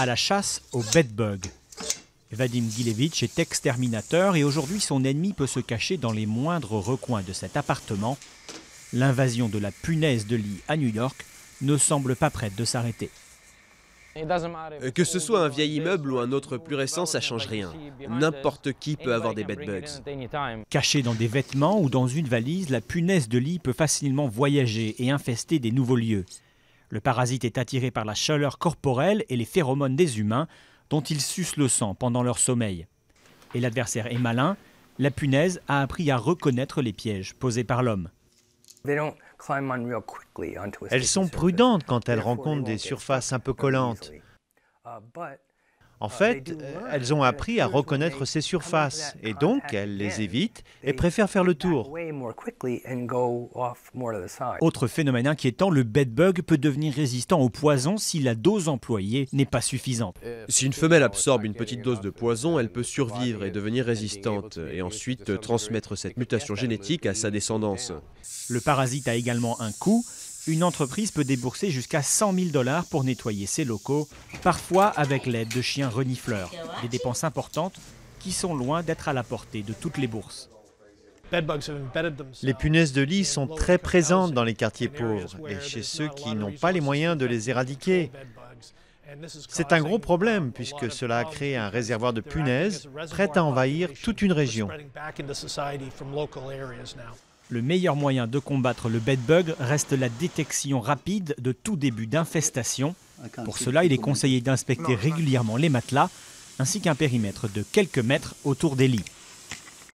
à la chasse aux bedbugs. Vadim Gilevich est exterminateur et aujourd'hui son ennemi peut se cacher dans les moindres recoins de cet appartement. L'invasion de la punaise de lit à New York ne semble pas prête de s'arrêter. Que ce soit un vieil immeuble ou un autre plus récent, ça change rien. N'importe qui peut avoir des bedbugs. Cachée dans des vêtements ou dans une valise, la punaise de lit peut facilement voyager et infester des nouveaux lieux. Le parasite est attiré par la chaleur corporelle et les phéromones des humains, dont ils sucent le sang pendant leur sommeil. Et l'adversaire est malin, la punaise a appris à reconnaître les pièges posés par l'homme. Elles sont prudentes quand elles rencontrent des surfaces un peu collantes. En fait, elles ont appris à reconnaître ces surfaces et donc elles les évitent et préfèrent faire le tour. Autre phénomène inquiétant, le bedbug peut devenir résistant au poison si la dose employée n'est pas suffisante. Si une femelle absorbe une petite dose de poison, elle peut survivre et devenir résistante et ensuite transmettre cette mutation génétique à sa descendance. Le parasite a également un coût. Une entreprise peut débourser jusqu'à 100 000 $ pour nettoyer ses locaux, parfois avec l'aide de chiens renifleurs. Des dépenses importantes qui sont loin d'être à la portée de toutes les bourses. Les punaises de lit sont très présentes dans les quartiers pauvres et chez ceux qui n'ont pas les moyens de les éradiquer. C'est un gros problème puisque cela a créé un réservoir de punaises prêt à envahir toute une région. Le meilleur moyen de combattre le bedbug reste la détection rapide de tout début d'infestation. Pour cela, il est conseillé d'inspecter régulièrement les matelas ainsi qu'un périmètre de quelques mètres autour des lits.